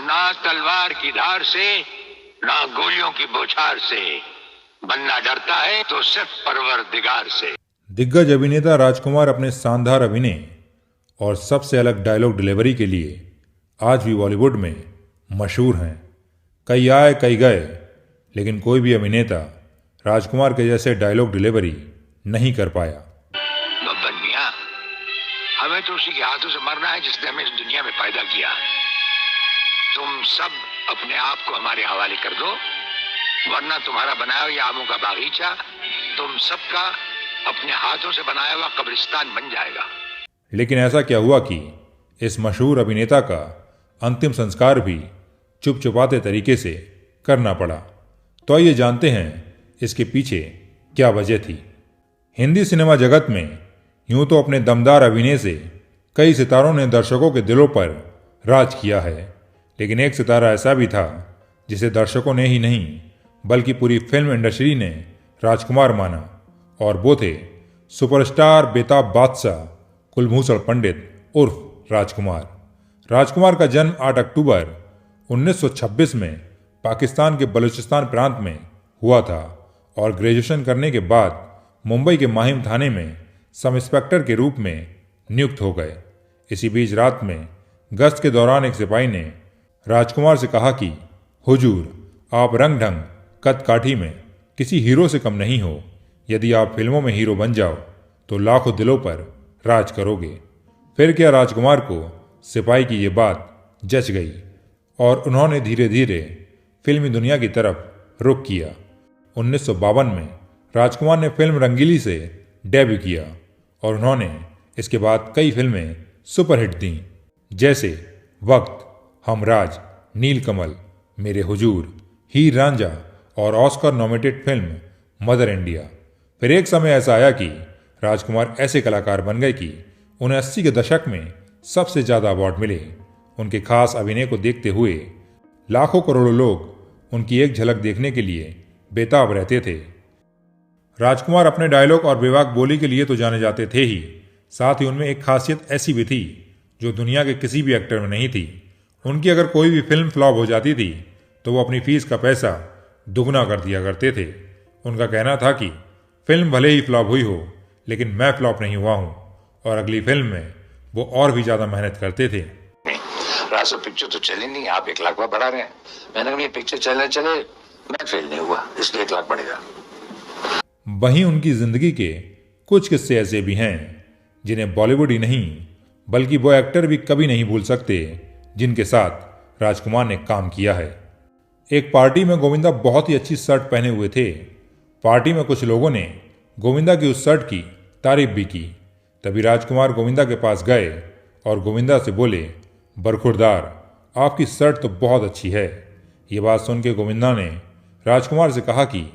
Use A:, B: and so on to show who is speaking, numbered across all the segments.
A: ना तलवार की धार से, ना गोलियों की बौछार से। बनना डरता है तो सिर्फ परवरदिगार से।
B: दिग्गज अभिनेता राजकुमार अपने शानदार अभिनय और सबसे अलग डायलॉग डिलीवरी के लिए आज भी बॉलीवुड में मशहूर हैं। कई आए कई गए, लेकिन कोई भी अभिनेता राजकुमार के जैसे डायलॉग डिलीवरी नहीं कर पाया।
A: बब्बन मियां, हमें तो उसी के हाथों से मरना है जिसने हमें इस दुनिया में पैदा किया। तुम सब अपने आप को हमारे हवाले कर दो, वरना तुम्हारा बनाया हुआ आमों का बागीचा तुम सबका अपने हाथों से बनाया हुआ कब्रिस्तान बन जाएगा।
B: लेकिन ऐसा क्या हुआ कि इस मशहूर अभिनेता का अंतिम संस्कार भी चुपचुपाते तरीके से करना पड़ा। तो आइए जानते हैं इसके पीछे क्या वजह थी। हिंदी सिनेमा जगत में यूं तो अपने दमदार अभिनय से कई सितारों ने दर्शकों के दिलों पर राज किया है, लेकिन एक सितारा ऐसा भी था जिसे दर्शकों ने ही नहीं बल्कि पूरी फिल्म इंडस्ट्री ने राजकुमार माना, और वो थे सुपरस्टार बेताब बादशाह कुलभूषण पंडित उर्फ राजकुमार। राजकुमार का जन्म 8 अक्टूबर 1926 में पाकिस्तान के बलूचिस्तान प्रांत में हुआ था और ग्रेजुएशन करने के बाद मुंबई के माहिम थाने में सब इंस्पेक्टर के रूप में नियुक्त हो गए। इसी बीच रात में गश्त के दौरान एक सिपाही ने राजकुमार से कहा कि हुजूर, आप रंग ढंग कद काठी में किसी हीरो से कम नहीं हो। यदि आप फिल्मों में हीरो बन जाओ तो लाखों दिलों पर राज करोगे। फिर क्या, राजकुमार को सिपाही की ये बात जच गई और उन्होंने धीरे धीरे फिल्मी दुनिया की तरफ रुख किया। 1952 में राजकुमार ने फिल्म रंगीली से डेब्यू किया और उन्होंने इसके बाद कई फिल्में सुपरहिट दी, जैसे वक्त, हमराज, नीलकमल, मेरे हुजूर, हीर रांझा और Oscar nominated film mother India. फिर एक समय ऐसा आया कि राजकुमार ऐसे कलाकार बन गए कि उन्हें 80 के दशक में सबसे ज़्यादा अवार्ड मिले। उनके खास अभिनय को देखते हुए लाखों करोड़ों लोग उनकी एक झलक देखने के लिए बेताब रहते थे। राजकुमार अपने डायलॉग और बेबाक बोली के लिए तो जाने जाते थे ही, साथ ही उनमें एक खासियत ऐसी भी थी जो दुनिया के किसी भी एक्टर में नहीं थी। उनकी अगर कोई भी फिल्म फ्लॉप हो जाती थी तो वो अपनी फीस का पैसा दुगना कर दिया करते थे। उनका कहना था कि फिल्म भले ही फ्लॉप हुई हो, लेकिन मैं फ्लॉप नहीं हुआ हूँ, और अगली फिल्म में वो और भी ज्यादा मेहनत करते थे।
A: रासो पिक्चर तो चली नहीं, आप 1 लाख बढ़ा रहे हैं। मैंने कहा ये पिक्चर चले, मैं फेल नहीं हुआ, इसलिए 1 लाख बढ़ेगा।
B: वहीं उनकी जिंदगी के कुछ किस्से ऐसे भी हैं जिन्हें बॉलीवुड ही नहीं बल्कि वो एक्टर भी कभी नहीं भूल सकते जिनके साथ राजकुमार ने काम किया है। एक पार्टी में गोविंदा बहुत ही अच्छी शर्ट पहने हुए थे। पार्टी में कुछ लोगों ने गोविंदा की उस शर्ट की तारीफ भी की। तभी राजकुमार गोविंदा के पास गए और गोविंदा से बोले, बरखुरदार, आपकी शर्ट तो बहुत अच्छी है। ये बात सुन के गोविंदा ने राजकुमार से कहा कि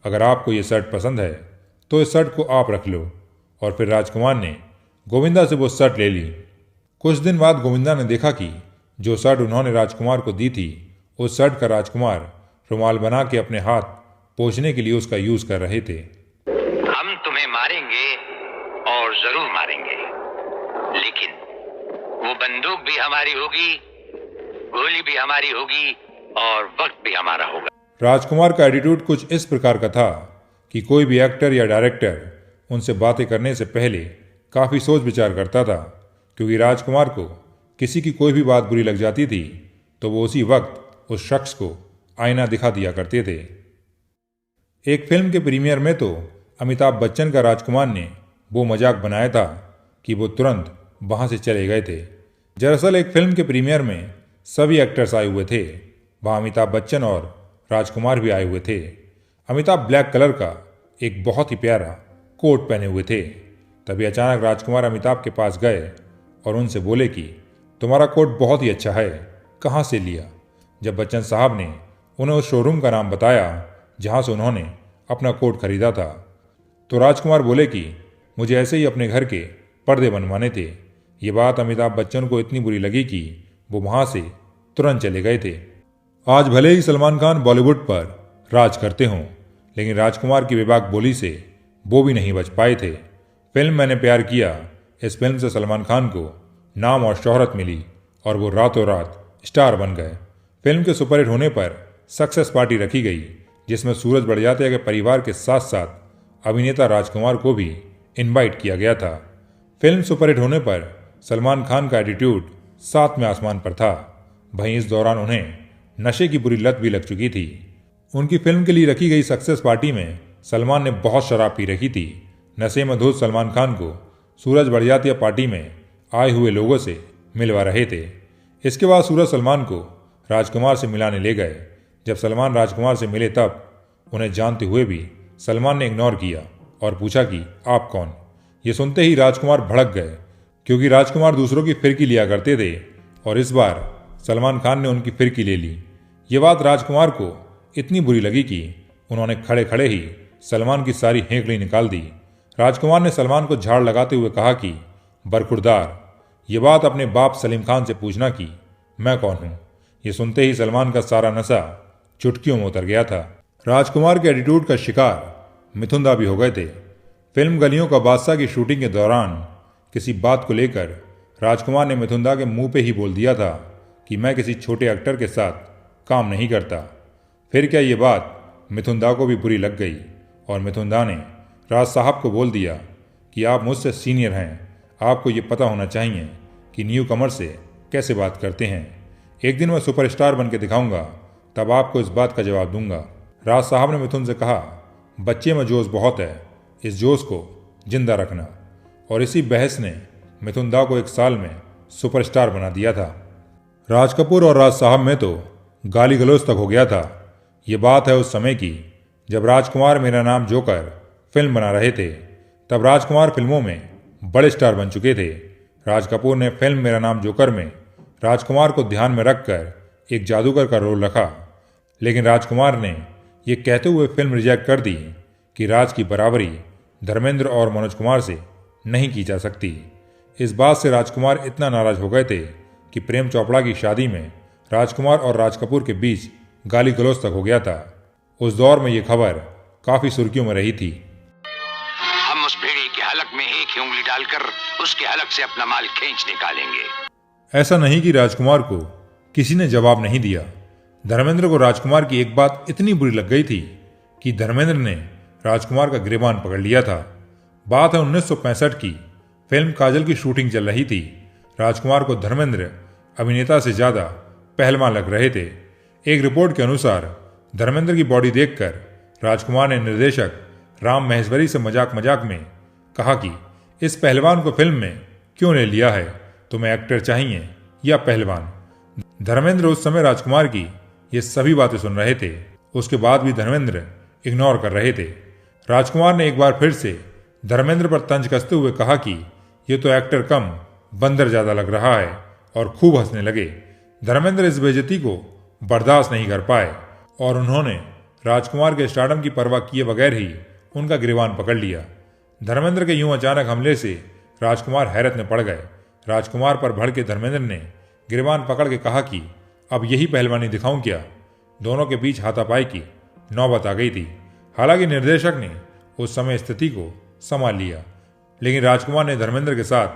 B: अगर आपको ये शर्ट पसंद है तो इस शर्ट को आप रख लो, और फिर राजकुमार ने गोविंदा से वो शर्ट ले ली। कुछ दिन बाद गोविंदा ने देखा कि जो शर्ट उन्होंने राजकुमार को दी थी, उस शर्ट का राजकुमार रुमाल बना के अपने हाथ पोंछने के लिए उसका यूज कर रहे थे।
A: हम तुम्हें मारेंगे और जरूर मारेंगे, लेकिन वो बंदूक भी हमारी होगी, गोली भी हमारी होगी और वक्त भी हमारा होगा।
B: राजकुमार का एटीट्यूड कुछ इस प्रकार का था कि कोई भी एक्टर या डायरेक्टर उनसे बातें करने से पहले काफी सोच विचार करता था, क्योंकि राजकुमार को किसी की कोई भी बात बुरी लग जाती थी तो वो उसी वक्त उस शख्स को आईना दिखा दिया करते थे। एक फिल्म के प्रीमियर में तो अमिताभ बच्चन का राजकुमार ने वो मजाक बनाया था कि वो तुरंत वहां से चले गए थे। दरअसल एक फिल्म के प्रीमियर में सभी एक्टर्स आए हुए थे। वहां अमिताभ बच्चन और राजकुमार भी आए हुए थे। अमिताभ ब्लैक कलर का एक बहुत ही प्यारा कोट पहने हुए थे। तभी अचानक राजकुमार अमिताभ के पास गए और उनसे बोले कि तुम्हारा कोट बहुत ही अच्छा है, कहाँ से लिया। जब बच्चन साहब ने उन्हें उस शोरूम का नाम बताया जहाँ से उन्होंने अपना कोट खरीदा था, तो राजकुमार बोले कि मुझे ऐसे ही अपने घर के पर्दे बनवाने थे। ये बात अमिताभ बच्चन को इतनी बुरी लगी कि वो वहाँ से तुरंत चले गए थे। आज भले ही सलमान खान बॉलीवुड पर राज करते हों, लेकिन राजकुमार की बेबाक बोली से वो भी नहीं बच पाए थे। फिल्म मैंने प्यार किया, इस फिल्म से सलमान खान को नाम और शोहरत मिली और वो रातों रात स्टार बन गए। फिल्म के सुपरहिट होने पर सक्सेस पार्टी रखी गई, जिसमें सूरज बड़जात्या के परिवार के साथ साथ अभिनेता राजकुमार को भी इनवाइट किया गया था। फिल्म सुपरहिट होने पर सलमान खान का एटीट्यूड सातवें आसमान पर था। वहीं इस दौरान उन्हें नशे की बुरी लत भी लग चुकी थी। उनकी फिल्म के लिए रखी गई सक्सेस पार्टी में सलमान ने बहुत शराब पी रखी थी। नशे में धुत सलमान खान को सूरज बड़जात्या पार्टी में आए हुए लोगों से मिलवा रहे थे। इसके बाद सूरज सलमान को राजकुमार से मिलाने ले गए। जब सलमान राजकुमार से मिले तब उन्हें जानते हुए भी सलमान ने इग्नोर किया और पूछा कि आप कौन। ये सुनते ही राजकुमार भड़क गए, क्योंकि राजकुमार दूसरों की फिरकी लिया करते थे और इस बार सलमान खान ने उनकी फिरकी ले ली। ये बात राजकुमार को इतनी बुरी लगी कि उन्होंने खड़े खड़े ही सलमान की सारी हेंकड़ी निकाल दी। राजकुमार ने सलमान को झाड़ लगाते हुए कहा कि बरखुरदार, ये बात अपने बाप सलीम खान से पूछना कि मैं कौन हूं। ये सुनते ही सलमान का सारा नशा चुटकियों में उतर गया था। राजकुमार के एटीट्यूड का शिकार मिथुन दा भी हो गए थे। फिल्म गलियों का बादशाह की शूटिंग के दौरान किसी बात को लेकर राजकुमार ने मिथुन दा के मुंह पे ही बोल दिया था कि मैं किसी छोटे एक्टर के साथ काम नहीं करता। फिर क्या ये बात मिथुन दा को भी बुरी लग गई और मिथुन दा ने राज साहब को बोल दिया कि आप मुझसे सीनियर हैं, आपको ये पता होना चाहिए कि न्यू कमर से कैसे बात करते हैं। एक दिन मैं सुपरस्टार बन के दिखाऊंगा, तब आपको इस बात का जवाब दूंगा। राज साहब ने मिथुन से कहा, बच्चे में जोश बहुत है, इस जोश को जिंदा रखना। और इसी बहस ने मिथुन दा को 1 साल में सुपरस्टार बना दिया था। राज कपूर और राज साहब में तो गाली गलौज तक हो गया था। ये बात है उस समय की जब राजकुमार मेरा नाम जोकर फिल्म बना रहे थे। तब राजकुमार फिल्मों में बड़े स्टार बन चुके थे। राज कपूर ने फिल्म मेरा नाम जोकर में राजकुमार को ध्यान में रखकर एक जादूगर का रोल रखा, लेकिन राजकुमार ने यह कहते हुए फिल्म रिजेक्ट कर दी कि राज की बराबरी धर्मेंद्र और मनोज कुमार से नहीं की जा सकती। इस बात से राजकुमार इतना नाराज हो गए थे कि प्रेम चोपड़ा की शादी में राजकुमार और राज कपूर के बीच गाली गलौज तक हो गया था। उस दौर में ये खबर काफी सुर्खियों में रही थी।
A: हम उस भेड़िए के हलक में एक ही उंगली डालकर उसके हलक से अपना माल खींच निकालेंगे।
B: ऐसा नहीं कि राजकुमार को किसी ने जवाब नहीं दिया। धर्मेंद्र को राजकुमार की एक बात इतनी बुरी लग गई थी कि धर्मेंद्र ने राजकुमार का गिरबान पकड़ लिया था। बात है 1965 की। फिल्म काजल की शूटिंग चल रही थी। राजकुमार को धर्मेंद्र अभिनेता से ज्यादा पहलवान लग रहे थे। एक रिपोर्ट के अनुसार धर्मेंद्र की बॉडी देखकर राजकुमार ने निर्देशक राम महेश्वरी से मजाक मजाक में कहा कि इस पहलवान को फिल्म में क्यों ले लिया है, तुम्हें एक्टर चाहिए या पहलवान। धर्मेंद्र उस समय राजकुमार की ये सभी बातें सुन रहे थे। उसके बाद भी धर्मेंद्र इग्नोर कर रहे थे। राजकुमार ने एक बार फिर से धर्मेंद्र पर तंज कसते हुए कहा कि ये तो एक्टर कम बंदर ज्यादा लग रहा है, और खूब हंसने लगे। धर्मेंद्र इस बेइज्जती को बर्दाश्त नहीं कर पाए और उन्होंने राजकुमार के स्टारडम की परवाह किए बगैर ही उनका गिरबान पकड़ लिया। धर्मेंद्र के यूं अचानक हमले से राजकुमार हैरत में पड़ गए। राजकुमार पर भड़के धर्मेंद्र ने गिरबान पकड़ के कहा कि अब यही पहलवानी दिखाऊं क्या। दोनों के बीच हाथापाई की नौबत आ गई थी। हालांकि निर्देशक ने उस समय स्थिति को संभाल लिया, लेकिन राजकुमार ने धर्मेंद्र के साथ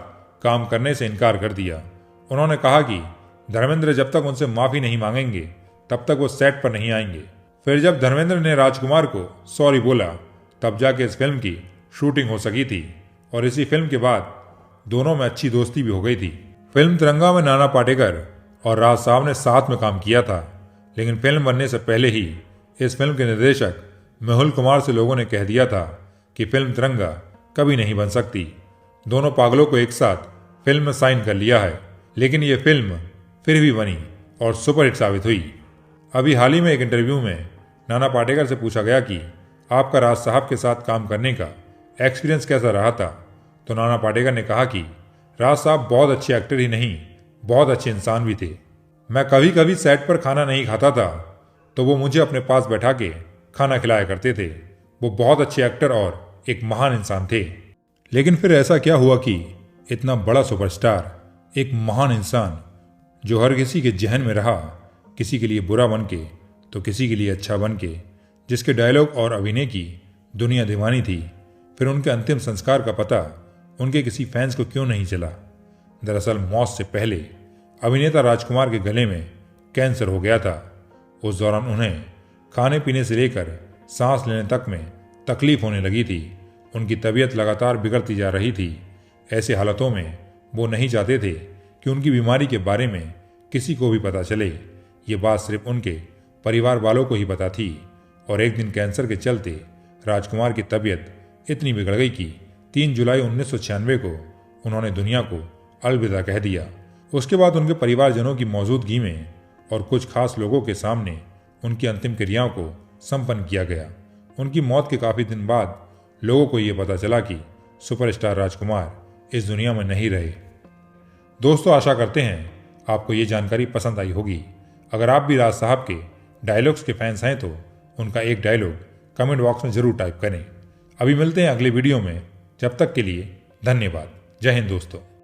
B: काम करने से इनकार कर दिया। उन्होंने कहा कि धर्मेंद्र जब तक उनसे माफी नहीं मांगेंगे तब तक वो सेट पर नहीं आएंगे। फिर जब धर्मेंद्र ने राजकुमार को सॉरी बोला तब जाके इस फिल्म की शूटिंग हो सकी थी, और इसी फिल्म के बाद दोनों में अच्छी दोस्ती भी हो गई थी। फिल्म तिरंगा में नाना पाटेकर और राज साहब ने साथ में काम किया था, लेकिन फिल्म बनने से पहले ही इस फिल्म के निर्देशक मेहुल कुमार से लोगों ने कह दिया था कि फिल्म तिरंगा कभी नहीं बन सकती। दोनों पागलों को एक साथ फिल्म में साइन कर लिया है, लेकिन ये फिल्म फिर भी बनी और सुपरहिट साबित हुई। अभी हाल ही में एक इंटरव्यू में नाना पाटेकर से पूछा गया कि आपका राज साहब के साथ काम करने का एक्सपीरियंस कैसा रहा था, तो नाना पाटेकर ने कहा कि राज साहब बहुत अच्छे एक्टर ही नहीं, बहुत अच्छे इंसान भी थे। मैं कभी कभी सेट पर खाना नहीं खाता था तो वो मुझे अपने पास बैठा के खाना खिलाया करते थे। वो बहुत अच्छे एक्टर और एक महान इंसान थे। लेकिन फिर ऐसा क्या हुआ कि इतना बड़ा सुपरस्टार, एक महान इंसान जो हर किसी के जहन में रहा, किसी के लिए बुरा बन के तो किसी के लिए अच्छा बन के, जिसके डायलॉग और अभिनय की दुनिया दीवानी थी, फिर उनके अंतिम संस्कार का पता उनके किसी फैंस को क्यों नहीं चला। दरअसल मौत से पहले अभिनेता राजकुमार के गले में कैंसर हो गया था। उस दौरान उन्हें खाने पीने से लेकर सांस लेने तक में तकलीफ होने लगी थी। उनकी तबीयत लगातार बिगड़ती जा रही थी। ऐसे हालातों में वो नहीं चाहते थे कि उनकी बीमारी के बारे में किसी को भी पता चले। ये बात सिर्फ उनके परिवार वालों को ही पता थी। और एक दिन कैंसर के चलते राजकुमार की तबीयत इतनी बिगड़ गई कि 3 जुलाई 1996 को उन्होंने दुनिया को अलविदा कह दिया। उसके बाद उनके परिवारजनों की मौजूदगी में और कुछ खास लोगों के सामने उनकी अंतिम क्रियाओं को संपन्न किया गया। उनकी मौत के काफ़ी दिन बाद लोगों को ये पता चला कि सुपरस्टार राजकुमार इस दुनिया में नहीं रहे। दोस्तों, आशा करते हैं आपको ये जानकारी पसंद आई होगी। अगर आप भी राज साहब के डायलॉग्स के फैंस हैं तो उनका एक डायलॉग कमेंट बॉक्स में जरूर टाइप करें। अभी मिलते हैं अगले वीडियो में। जब तक के लिए धन्यवाद। जय हिंद दोस्तों।